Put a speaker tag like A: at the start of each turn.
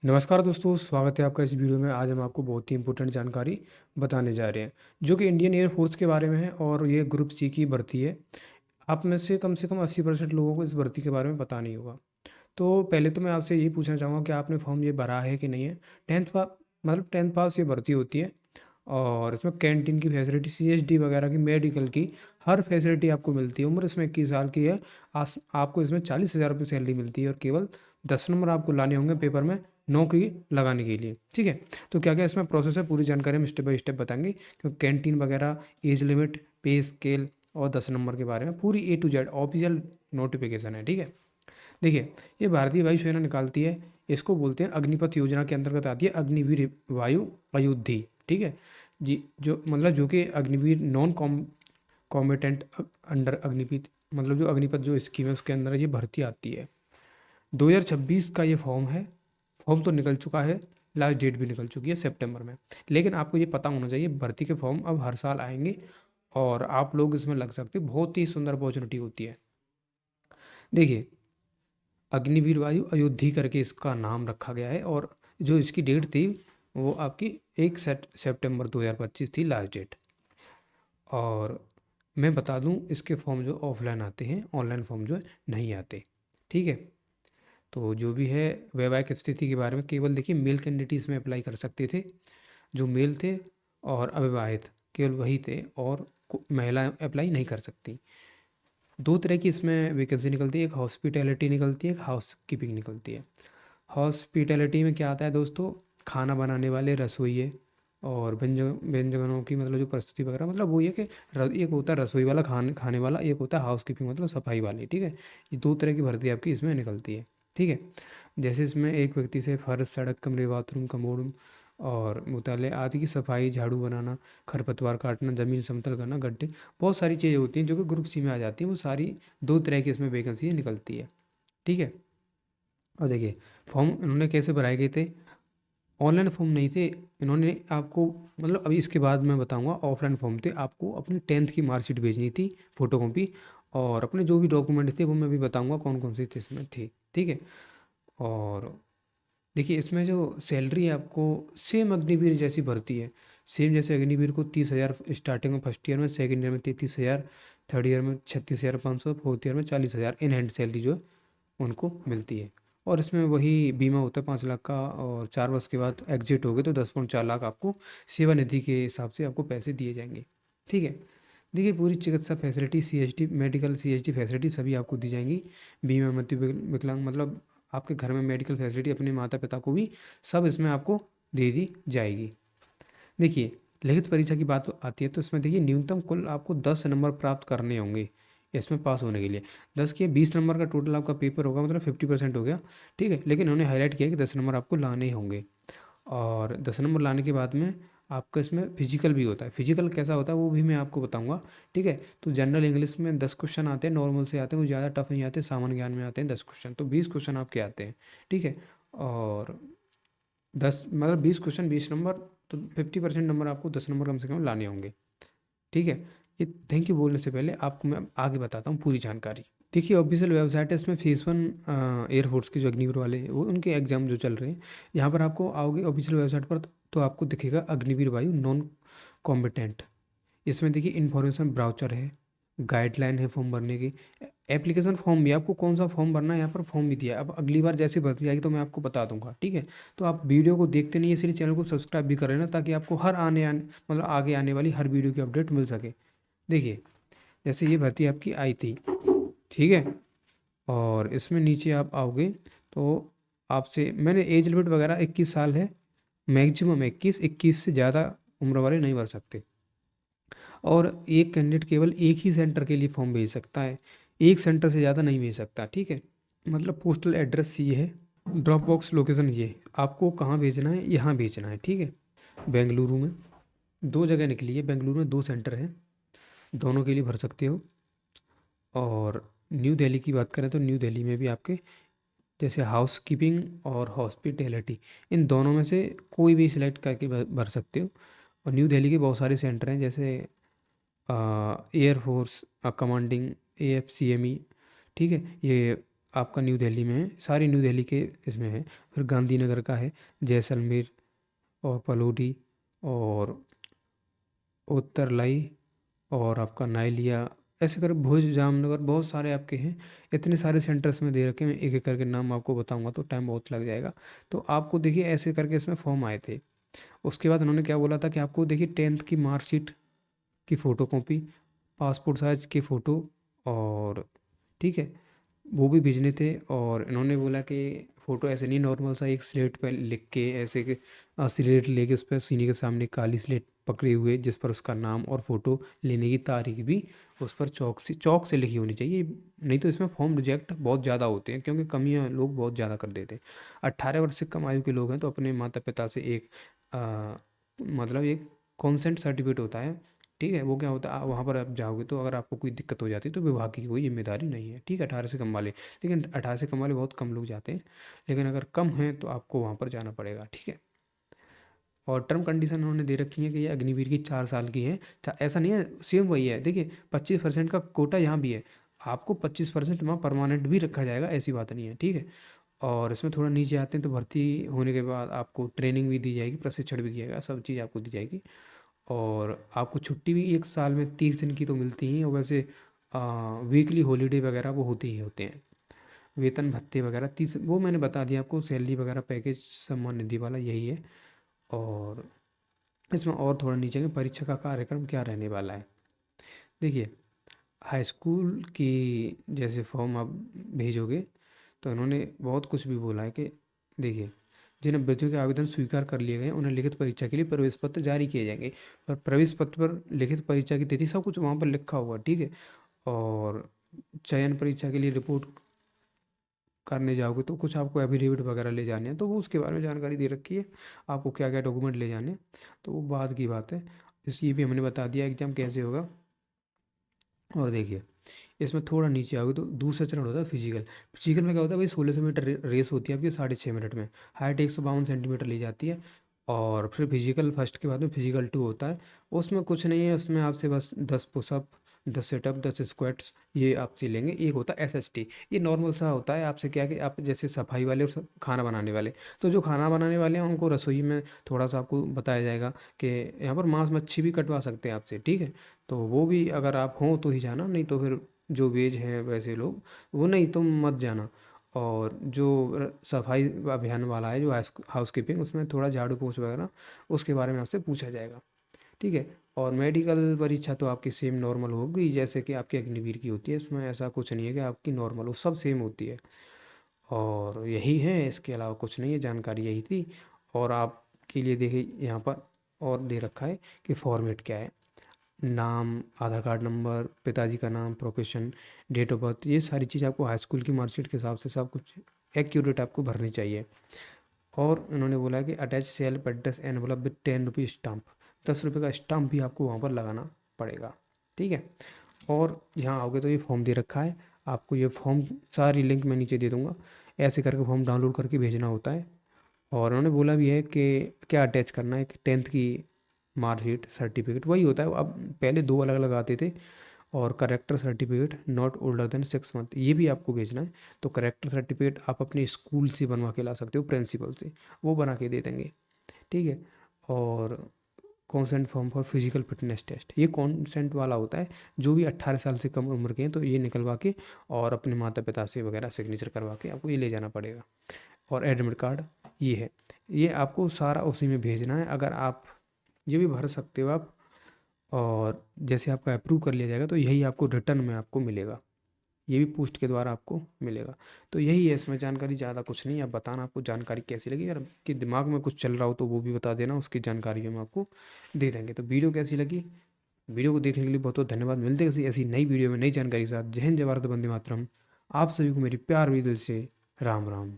A: नमस्कार दोस्तों, स्वागत है आपका इस वीडियो में। आज हम आपको बहुत ही इंपॉर्टेंट जानकारी बताने जा रहे हैं, जो कि इंडियन एयर फोर्स के बारे में है और ये ग्रुप सी की भर्ती है। आप में से कम 80% लोगों को इस भर्ती के बारे में पता नहीं होगा। तो पहले तो मैं आपसे यही पूछना चाहूँगा कि आपने फॉर्म ये भरा है कि नहीं है। टेंथ पास, मतलब टेंथ पास ये भर्ती होती है और इसमें कैंटीन की फैसिलिटी, सीएसडी वगैरह की, मेडिकल की हर फैसिलिटी आपको मिलती है। उम्र इसमें 21 साल की है। आपको इसमें 40,000 रुपये सैलरी मिलती है और केवल 10 नंबर आपको लाने होंगे पेपर में नौकरी लगाने के लिए। ठीक है, तो क्या क्या इसमें प्रोसेस है, पूरी जानकारी हम स्टेप बाय स्टेप बताएंगे, क्योंकि कैंटीन वगैरह, एज लिमिट, पे स्केल और 10 नंबर के बारे में पूरी A to Z official notification है। ठीक है, देखिए, ये भारतीय वायुसेना निकालती है। इसको बोलते हैं अग्निपथ योजना के अंतर्गत आती है अग्निवीर वायु अयुद्धि। ठीक है जी, जो मतलब जो कि Agniveer non combatant under Agnipath, मतलब जो अग्निपथ जो स्कीम है उसके अंदर ये भर्ती आती है। 2026 का ये फॉर्म है। फॉर्म तो निकल चुका है, लास्ट डेट भी निकल चुकी है सितंबर में। लेकिन आपको ये पता होना चाहिए भर्ती के फॉर्म अब हर साल आएंगे और आप लोग इसमें लग सकते हो। बहुत ही सुंदर अपॉर्चुनिटी होती है। देखिए, अग्निवीर वायु अयोध्या करके इसका नाम रखा गया है और जो इसकी डेट थी वो आपकी 1 सितंबर 2025 थी लास्ट डेट। और मैं बता दूं, इसके फॉर्म जो ऑफलाइन आते हैं, ऑनलाइन फॉर्म जो है नहीं आते। ठीक है, तो जो भी है वैवाहिक स्थिति के बारे में, केवल देखिए मेल कैंडिडेट इसमें अप्लाई कर सकते थे। जो मेल थे और अविवाहित केवल वही थे, और महिला अप्लाई नहीं कर सकती। दो तरह की इसमें वैकेंसी निकलती है, एक हॉस्पिटैलिटी निकलती है, एक हाउस कीपिंग निकलती है। हॉस्पिटैलिटी में क्या आता है दोस्तों, खाना बनाने वाले रसोइये और व्यंजनों की मतलब जो प्रस्तुति वगैरह, मतलब वो ये कि एक होता है रसोई वाला, खाने वाला, एक होता है हाउस कीपिंग मतलब सफाई वाली। ठीक है, ये दो तरह की भर्ती आपकी इसमें निकलती है। ठीक है, जैसे इसमें एक व्यक्ति से फर्श, सड़क, कमरे, बाथरूम, कमोड और मुताले आदि की सफाई, झाड़ू बनाना, खरपतवार काटना, ज़मीन समतल करना, गड्ढे, बहुत सारी चीज़ें होती हैं जो कि ग्रुप सी में आ जाती हैं। वो सारी दो तरह की इसमें वैकेंसी निकलती है। ठीक है, और देखिए फॉर्म इन्होंने कैसे भराए गए थे। ऑनलाइन फॉर्म नहीं थे इन्होंने आपको, मतलब अभी इसके बाद मैं बताऊंगा। ऑफलाइन फॉर्म थे, आपको अपनी टेंथ की मार्कशीट भेजनी थी, फोटोकॉपी, और अपने जो भी डॉक्यूमेंट थे वो मैं भी बताऊंगा कौन कौन से थे इसमें थे। ठीक है, और देखिए इसमें जो सैलरी है आपको सेम अग्निवीर जैसी भर्ती है। सेम जैसे अग्निवीर को 30,000 स्टार्टिंग में, फर्स्ट ईयर में, सेकंड ईयर में 33,000, थर्ड ईयर में 36,500, फोर्थ ईयर में 40,000 इन हैंड सैलरी जो है उनको मिलती है। और इसमें वही बीमा होता है 5 लाख का, और 4 वर्ष के बाद एग्जिट हो गए तो 10.4 लाख आपको सेवानिधि के हिसाब से आपको पैसे दिए जाएंगे। ठीक है, देखिए पूरी चिकित्सा facility, CSD medical, CSD facility सभी आपको दी जाएंगी। बीमा, मृत्यु, विकलांग, मतलब आपके घर में मेडिकल फैसिलिटी अपने माता पिता को भी, सब इसमें आपको दे दी जाएगी। देखिए, लिखित परीक्षा की बात आती है तो इसमें देखिए न्यूनतम कुल आपको 10 नंबर प्राप्त करने होंगे इसमें पास होने के लिए। 10 के 20 नंबर का टोटल आपका पेपर होगा, मतलब 50% हो गया। ठीक है, लेकिन उन्होंने हाईलाइट किया कि 10 नंबर आपको लाने ही होंगे। और 10 नंबर लाने के बाद में आपका इसमें फिजिकल भी होता है। फिजिकल कैसा होता है वो भी मैं आपको बताऊंगा। ठीक है, तो जनरल इंग्लिश में 10 क्वेश्चन आते हैं, नॉर्मल से आते हैं, वो ज़्यादा टफ नहीं आते, सामान्य ज्ञान में आते हैं 10 क्वेश्चन, तो 20 क्वेश्चन आपके आते हैं। ठीक है, और 10 मतलब 20 क्वेश्चन 20 नंबर, तो 50% नंबर आपको 10 नंबर कम से कम लाने होंगे। ठीक है, ये थैंक यू बोलने से पहले आपको मैं आगे बताता हूँ पूरी जानकारी। देखिए ऑफिशियल वेबसाइट है, इसमें फेज़ 1 एयरफोर्स के जो अग्निवीर वाले हैं, वो उनके एग्जाम जो चल रहे हैं, यहाँ पर आपको आओगे ऑफिशियल वेबसाइट पर तो आपको दिखेगा अग्निवीर वायु नॉन कॉम्बिटेंट। इसमें देखिए इन्फॉर्मेशन ब्राउचर है, गाइडलाइन है फॉर्म भरने की, एप्लीकेशन फॉर्म भी, आपको कौन सा फॉर्म भरना है यहाँ पर फॉर्म भी दिया है। अब अगली बार जैसे भर्ती आएगी तो मैं आपको बता दूंगा। ठीक है, तो आप वीडियो को देखते नहीं, इसलिए चैनल को सब्सक्राइब भी कर लेना, ताकि आपको हर आने मतलब आगे आने वाली हर वीडियो की अपडेट मिल सके। देखिए, जैसे ये भर्ती आपकी आई थी। ठीक है, और इसमें नीचे आप आओगे तो आपसे मैंने एज लिमिट वगैरह 21 साल है, मैक्सिमम 21 से ज़्यादा उम्र वाले नहीं भर सकते। और एक कैंडिडेट केवल एक ही सेंटर के लिए फॉर्म भेज सकता है, एक सेंटर से ज़्यादा नहीं भेज सकता। ठीक है, मतलब पोस्टल एड्रेस ये है, ड्रॉप बॉक्स लोकेशन ये है, आपको कहाँ भेजना है, यहाँ भेजना है। ठीक है, बेंगलुरु में 2 जगह निकली है, बेंगलुरु में 2 सेंटर हैं, दोनों के लिए भर सकते हो। और न्यू दिल्ली की बात करें तो न्यू दिल्ली में भी आपके जैसे हाउस कीपिंग और हॉस्पिटैलिटी, इन दोनों में से कोई भी सिलेक्ट करके भर सकते हो। और न्यू दिल्ली के बहुत सारे सेंटर हैं, जैसे एयरफोर्स कमांडिंग, AFCME। ठीक है, ये आपका न्यू दिल्ली में है, सारी न्यू दिल्ली के इसमें है। फिर गांधीनगर का है, जैसलमेर और पलोडी और उत्तरलाई और आपका नाइलिया, ऐसे कर भुज जामनगर बहुत सारे आपके हैं। इतने सारे सेंटर्स में दे रखे हैं, मैं एक एक करके नाम आपको बताऊंगा तो टाइम बहुत लग जाएगा। तो आपको देखिए ऐसे करके इसमें फॉर्म आए थे। उसके बाद उन्होंने क्या बोला था कि आपको देखिए 10th की मार्कशीट की फ़ोटो कॉपी, पासपोर्ट साइज की फ़ोटो, और ठीक है वो भी भेजने थे। और इन्होंने बोला कि फ़ोटो ऐसे नहीं, नॉर्मल सा एक स्लेट पर लिख के ऐसे कि स्लेट लेके उस पर सीने के सामने काली स्लेट पकड़े हुए जिस पर उसका नाम और फ़ोटो लेने की तारीख भी उस पर चौक से लिखी होनी चाहिए। नहीं तो इसमें फॉर्म रिजेक्ट बहुत ज़्यादा होते हैं, क्योंकि कमियां लोग बहुत ज़्यादा कर देते हैं। 18 वर्ष से कम आयु के लोग हैं तो अपने माता पिता से एक मतलब एक कॉन्सेंट सर्टिफिकेट होता है, ठीक है। वो क्या होता है, वहाँ पर आप जाओगे तो अगर आपको कोई दिक्कत हो जाती है तो विभाग की कोई जिम्मेदारी नहीं है, ठीक है। 18 से कम वाले, लेकिन 18 से कम वाले बहुत कम लोग जाते हैं, लेकिन अगर कम हैं तो आपको वहाँ पर जाना पड़ेगा, ठीक है। और टर्म कंडीशन उन्होंने दे रखी है कि ये अग्निवीर की 4 साल की है। ऐसा नहीं है, सेम वही है। देखिए 25% का कोटा यहाँ भी है, आपको 25% वहाँ परमानेंट भी रखा जाएगा, ऐसी बात नहीं है, ठीक है। और इसमें थोड़ा नीचे आते हैं तो भर्ती होने के बाद आपको ट्रेनिंग भी दी जाएगी, प्रशिक्षण भी दिया जाएगा, सब चीज़ आपको दी जाएगी। और आपको छुट्टी भी एक साल में 30 दिन की तो मिलती ही है। और वैसे वीकली हॉलीडे वगैरह वो होते ही होते हैं। वेतन भत्ते वगैरह 30 वो मैंने बता दिया आपको, सैलरी वगैरह पैकेज सम्मान निधि वाला यही है। और इसमें और थोड़ा नीचे में परीक्षा का कार्यक्रम क्या रहने वाला है। देखिए हाई स्कूल की जैसे फॉर्म आप भेजोगे तो इन्होंने बहुत कुछ भी बोला है कि देखिए जिन अभ्यर्थियों के आवेदन स्वीकार कर लिए गए हैं उन्हें लिखित परीक्षा के लिए प्रवेश पत्र जारी किए जाएंगे। और प्रवेश पत्र पर लिखित परीक्षा की तिथि सब कुछ वहाँ पर लिखा हुआ है, ठीक है। और चयन परीक्षा के लिए रिपोर्ट करने जाओगे तो कुछ आपको एफिडेविट वगैरह ले जाने हैं, तो वो उसके बारे में जानकारी दे रखी है, आपको क्या क्या डॉक्यूमेंट ले जाने हैं, तो वो बाद की बात है। ये भी हमने बता दिया एग्जाम कैसे होगा। और देखिए इसमें थोड़ा नीचे आओगे तो दूसरा चरण होता है फिजिकल। फिजिकल में क्या होता है भाई, 1600 मीटर रेस होती है आपकी 6.5 मिनट में, हाइट 152 सेंटीमीटर ली जाती है। और फिर फिजिकल फर्स्ट के बाद में फिजिकल 2 होता है। उसमें कुछ नहीं है, उसमें आपसे बस 10 पुशअप, 10 सेटअप, 10 स्क्वाट्स ये आपसे लेंगे। एक होता है SHT, ये नॉर्मल सा होता है। आपसे क्या कि आप जैसे सफाई वाले और खाना बनाने वाले, तो जो खाना बनाने वाले हैं उनको रसोई में थोड़ा सा आपको बताया जाएगा कि यहाँ पर मांस मच्छी भी कटवा सकते हैं आपसे, ठीक है। तो वो भी अगर आप हों तो ही जाना, नहीं तो फिर जो वेज हैं वैसे लोग वो नहीं तो मत जाना। और जो सफाई अभियान वाला है जो हाउस कीपिंग, उसमें थोड़ा झाड़ू पोंछ वगैरह उसके बारे में आपसे पूछा जाएगा, ठीक है। और मेडिकल परीक्षा तो आपकी सेम नॉर्मल होगी जैसे कि आपकी अग्निवीर की होती है, उसमें ऐसा कुछ नहीं है कि आपकी नॉर्मल हो, सब सेम होती है। और यही है, इसके अलावा कुछ नहीं है, जानकारी यही थी। और आपके लिए देखिए यहाँ पर और दे रखा है कि फॉर्मेट क्या है। नाम, आधार कार्ड नंबर, पिताजी का नाम, प्रोफेशन, डेट ऑफ बर्थ, ये सारी चीज़ आपको हाई स्कूल की मार्कशीट के हिसाब से सब कुछ एक्यूरेट आपको भरनी चाहिए। और उन्होंने बोला कि attach self address envelope with 10 rupee stamp, 10 रुपये का स्टाम्प भी आपको वहाँ पर लगाना पड़ेगा, ठीक है। और यहाँ आओगे तो ये फॉर्म दे रखा है आपको, ये फॉर्म सारी लिंक मैं नीचे दे दूँगा, ऐसे करके फॉर्म डाउनलोड करके भेजना होता है। और उन्होंने बोला भी है कि क्या अटैच करना है, कि 10th की मार्कशीट सर्टिफिकेट वही होता है। अब पहले दो अलग अलग आते थे। और character certificate not older than 6 month ये भी आपको भेजना है। तो करेक्टर सर्टिफिकेट आप अपने स्कूल से बनवा के ला सकते हो, प्रिंसिपल से, वो बना के दे देंगे, ठीक है। और consent form for physical fitness test, ये कॉन्सेंट वाला होता है, जो भी 18 साल से कम उम्र के हैं तो ये निकलवा के और अपने माता पिता से वगैरह सिग्नेचर करवा के आपको ये ले जाना पड़ेगा। और एडमिट कार्ड ये है, ये आपको सारा उसी में भेजना है। अगर आप ये भी भर सकते हो आप, और जैसे आपका अप्रूव कर लिया जाएगा तो यही आपको रिटर्न में आपको मिलेगा, ये भी पोस्ट के द्वारा आपको मिलेगा। तो यही है इसमें जानकारी, ज़्यादा कुछ नहीं है। आप बताना आपको जानकारी कैसी लगी, अगर आपके दिमाग में कुछ चल रहा हो तो वो भी बता देना, उसकी जानकारी हम आपको दे देंगे। तो वीडियो कैसी लगी, वीडियो को देखने के लिए बहुत बहुत धन्यवाद। मिलते हैं किसी ऐसी नई वीडियो में नई जानकारी के साथ। जय हिंद, जय भारत, वंदे मातरम। आप सभी को मेरी प्यार भी दिल से राम राम।